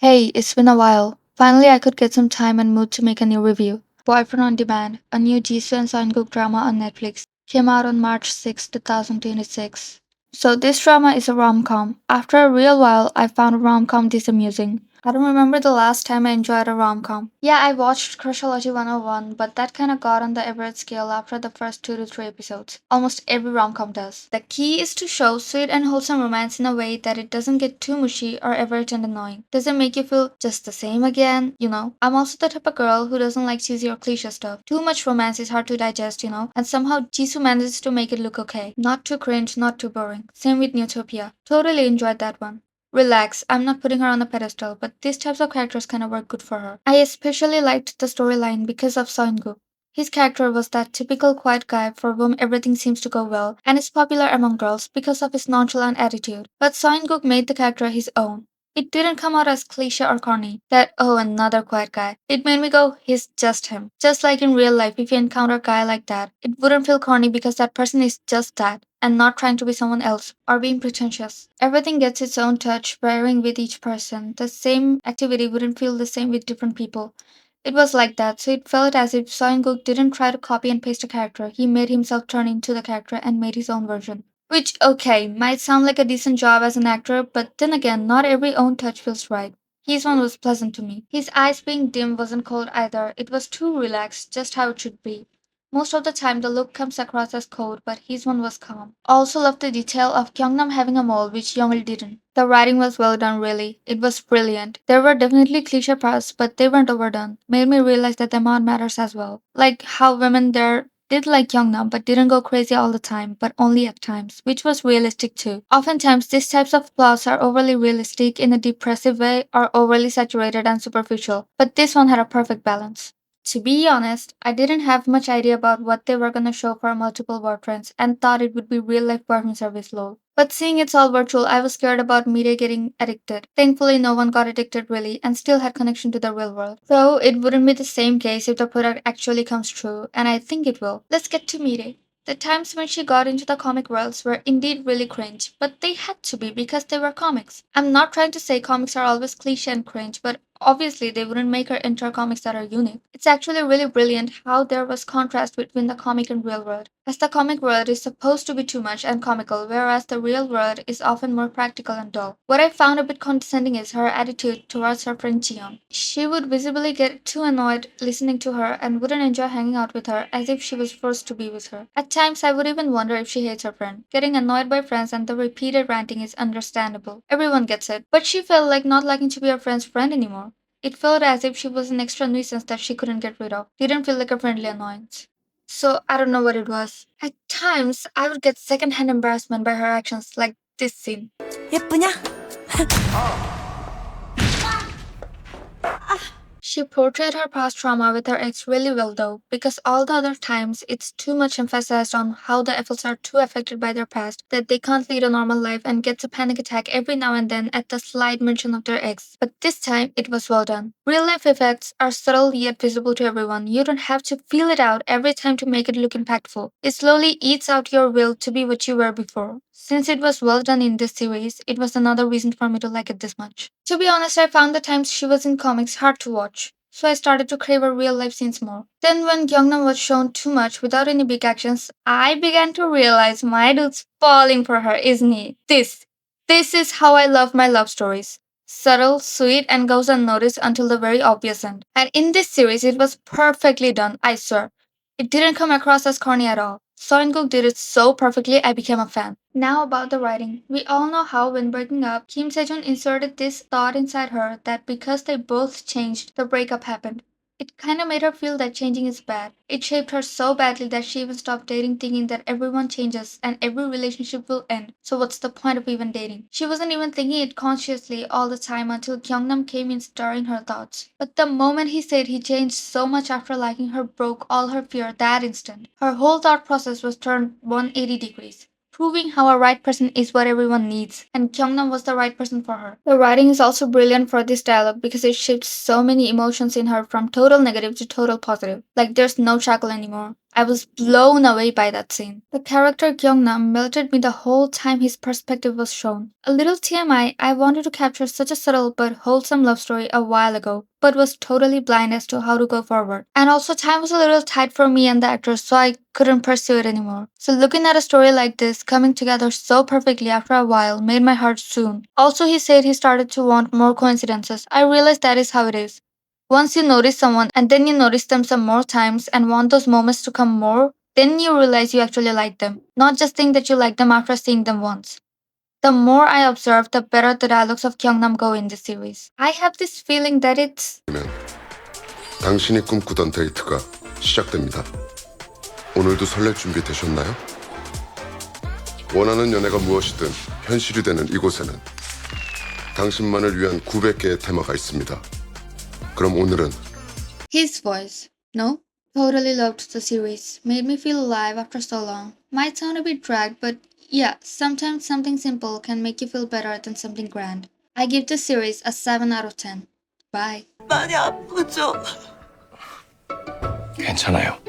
Hey, it's been a while. Finally, I could get some time and mood to make a new review. Boyfriend on Demand, a new Jisoo and Sungkook drama on Netflix, came out on March 6, 2026. So this drama is a rom-com. After a real while, I found a rom-com this amusing. I don't remember the last time I enjoyed a rom-com. Yeah, I watched Crushology 101, but that kinda got on the average scale after the first 2 to 3 episodes. Almost every rom-com does. The key is to show sweet and wholesome romance in a way that it doesn't get too mushy or average and annoying. Doesn't make you feel just the same again, you know? I'm also the type of girl who doesn't like cheesy or cliche stuff. Too much romance is hard to digest, and somehow Jisoo manages to make it look okay. Not too cringe, not too boring. Same with Newtopia. Totally enjoyed that one. Relax, I'm not putting her on a pedestal, but these types of characters kind of work good for her. I especially liked the storyline because of Seungkook. His character was that typical quiet guy for whom everything seems to go well and is popular among girls because of his nonchalant attitude. But Seungkook made the character his own. It didn't come out as cliche or corny, that oh another quiet guy. It made me go, he's just him. Just like in real life, if you encounter a guy like that, it wouldn't feel corny because that person is just that and not trying to be someone else or being pretentious. Everything gets its own touch, varying with each person. The same activity wouldn't feel the same with different people. It was like that, so it felt as if Soin-guk didn't try to copy and paste a character. He made himself turn into the character and made his own version. Which, okay, might sound like a decent job as an actor, but then again, not every own touch feels right. His one was pleasant to me. His eyes being dim wasn't cold either. It was too relaxed, just how it should be. Most of the time, the look comes across as cold, but his one was calm. Also loved the detail of Gyeongnam having a mole, which Youngil didn't. The writing was well done, really. It was brilliant. There were definitely cliche parts, but they weren't overdone. Made me realize that the amount matters as well. Like how women there did like Gyeongnam, but didn't go crazy all the time, but only at times, which was realistic too. Oftentimes, these types of plots are overly realistic in a depressive way or overly saturated and superficial, but this one had a perfect balance. To be honest, I didn't have much idea about what they were gonna show for multiple boyfriends and thought it would be real life boyfriend service lol. But seeing it's all virtual, I was scared about Mire getting addicted. Thankfully, no one got addicted really and still had connection to the real world. So it wouldn't be the same case if the product actually comes true, and I think it will. Let's get to Mire. The times when she got into the comic worlds were indeed really cringe, but they had to be because they were comics. I'm not trying to say comics are always cliche and cringe, but obviously they wouldn't make her enter comics that are unique. It's actually really brilliant how there was contrast between the comic and real world, as the comic world is supposed to be too much and comical, whereas the real world is often more practical and dull. What I found a bit condescending is her attitude towards her friend Cheon. She would visibly get too annoyed listening to her and wouldn't enjoy hanging out with her as if she was forced to be with her. At times I would even wonder if she hates her friend. Getting annoyed by friends and the repeated ranting is understandable. Everyone gets it. But she felt like not liking to be her friend's friend anymore. It felt as if she was an extra nuisance that she couldn't get rid of. Didn't feel like a friendly annoyance. So I don't know what it was. At times, I would get secondhand embarrassment by her actions, like this scene. 예쁘냐? She portrayed her past trauma with her ex really well though, because all the other times it's too much emphasized on how the FLs are too affected by their past that they can't lead a normal life and gets a panic attack every now and then at the slight mention of their ex. But this time it was well done. Real life effects are subtle yet visible to everyone. You don't have to feel it out every time to make it look impactful. It slowly eats out your will to be what you were before. Since it was well done in this series, it was another reason for me to like it this much. To be honest, I found the times she was in comics hard to watch, so I started to crave her real life scenes more. Then, when Gyeongnam was shown too much without any big actions, I began to realize my dude's falling for her, isn't he? This is how I love my love stories. Subtle, sweet, and goes unnoticed until the very obvious end. And in this series, it was perfectly done, I swear. It didn't come across as corny at all. Soin-guk did it so perfectly, I became a fan. Now about the writing. We all know how when breaking up, Kim Sejun inserted this thought inside her that because they both changed, the breakup happened. It kinda made her feel that changing is bad. It shaped her so badly that she even stopped dating thinking that everyone changes and every relationship will end. So what's the point of even dating? She wasn't even thinking it consciously all the time until Gyeongnam came in stirring her thoughts. But the moment he said he changed so much after liking her broke all her fear that instant. Her whole thought process was turned 180 degrees, proving how a right person is what everyone needs, and Kyungnam was the right person for her. The writing is also brilliant for this dialogue because it shifts so many emotions in her from total negative to total positive. Like there's no chuckle anymore. I was blown away by that scene. The character Gyeongnam melted me the whole time his perspective was shown. A little TMI, I wanted to capture such a subtle but wholesome love story a while ago, but was totally blind as to how to go forward. And also time was a little tight for me and the actors, so I couldn't pursue it anymore. So looking at a story like this coming together so perfectly after a while made my heart swoon. Also, he said he started to want more coincidences. I realized that is how it is. Once you notice someone and then you notice them some more times and want those moments to come more, then you realize you actually like them, not just think that you like them after seeing them once. The more I observe, the better the dialogues of Gyeongnam go in this series. I have this feeling that it's 당신이 꿈꾸던 데이트가 시작됩니다. 오늘도 설렐 준비 되셨나요? 원하는 연애가 무엇이든 현실이 되는 이곳에는 당신만을 위한 900개의 테마가 있습니다. 그럼 오늘은 his voice. No? Totally loved the series. Made me feel alive after so long. Might sound a bit dragged, but yeah, sometimes something simple can make you feel better than something grand. I give this series a 7 out of 10. Bye. 많이 아프죠? 괜찮아요.